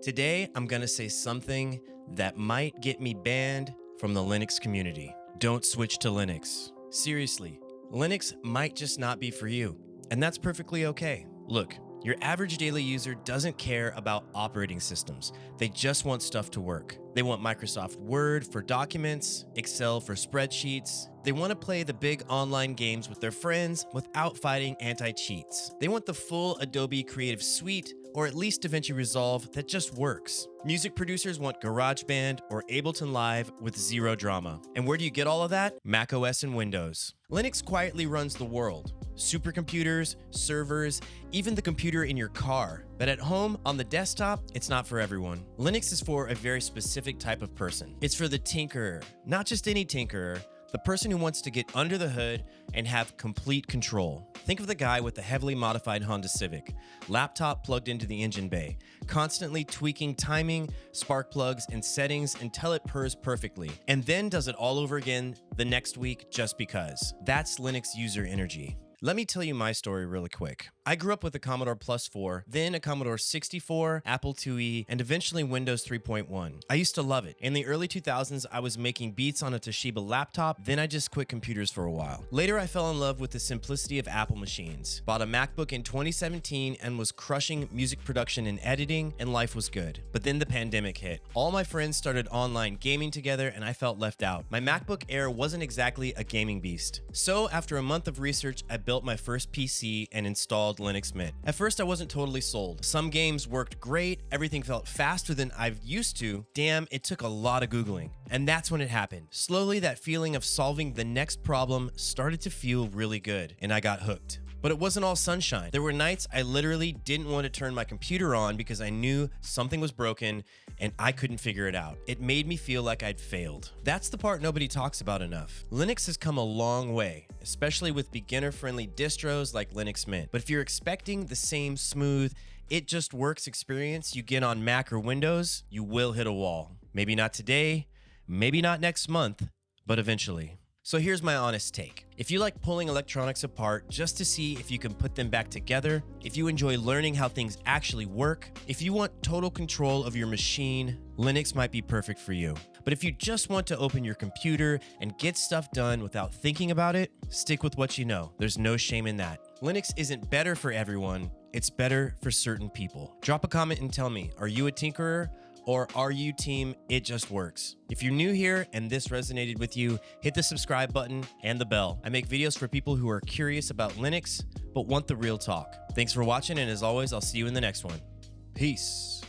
Today, I'm gonna say something that might get me banned from the Linux community. Don't switch to Linux. Seriously, Linux might just not be for you, and that's perfectly okay. Look, your average daily user doesn't care about operating systems. They just want stuff to work. They want Microsoft Word for documents, Excel for spreadsheets. They want to play the big online games with their friends without fighting anti-cheats. They want the full Adobe Creative Suite, or at least DaVinci Resolve, that just works. Music producers want GarageBand or Ableton Live with zero drama. And where do you get all of that? macOS and Windows. Linux quietly runs the world. Supercomputers, servers, even the computer in your car. But at home, on the desktop, it's not for everyone. Linux is for a very specific type of person. It's for the tinkerer, not just any tinkerer, the person who wants to get under the hood and have complete control. Think of the guy with the heavily modified Honda Civic, laptop plugged into the engine bay, constantly tweaking timing, spark plugs, and settings until it purrs perfectly, and then does it all over again the next week just because. That's Linux user energy. Let me tell you my story really quick. I grew up with a Commodore Plus 4, then a Commodore 64, Apple IIe, and eventually Windows 3.1. I used to love it. In the early 2000s, I was making beats on a Toshiba laptop, then I just quit computers for a while. Later, I fell in love with the simplicity of Apple machines, bought a MacBook in 2017, and was crushing music production and editing, and life was good. But then the pandemic hit. All my friends started online gaming together, and I felt left out. My MacBook Air wasn't exactly a gaming beast. So after a month of research, I built my first PC and installed Linux Mint. At first, I wasn't totally sold. Some games worked great, everything felt faster than I've used to. Damn, it took a lot of Googling. And that's when it happened. Slowly, that feeling of solving the next problem started to feel really good, and I got hooked. But it wasn't all sunshine. There were nights I literally didn't want to turn my computer on because I knew something was broken and I couldn't figure it out. It made me feel like I'd failed. That's the part nobody talks about enough. Linux has come a long way, especially with beginner-friendly distros like Linux Mint. But if you're expecting the same smooth, it just works experience you get on Mac or Windows, you will hit a wall. Maybe not today, maybe not next month, but eventually. So here's my honest take. If you like pulling electronics apart just to see if you can put them back together, if you enjoy learning how things actually work, if you want total control of your machine, Linux might be perfect for you. But if you just want to open your computer and get stuff done without thinking about it, stick with what you know. There's no shame in that. Linux isn't better for everyone, it's better for certain people. Drop a comment and tell me, are you a tinkerer? Or are you team it just works? If you're new here and this resonated with you, hit the subscribe button and the bell. I make videos for people who are curious about Linux, but want the real talk. Thanks for watching, and as always, I'll see you in the next one. Peace.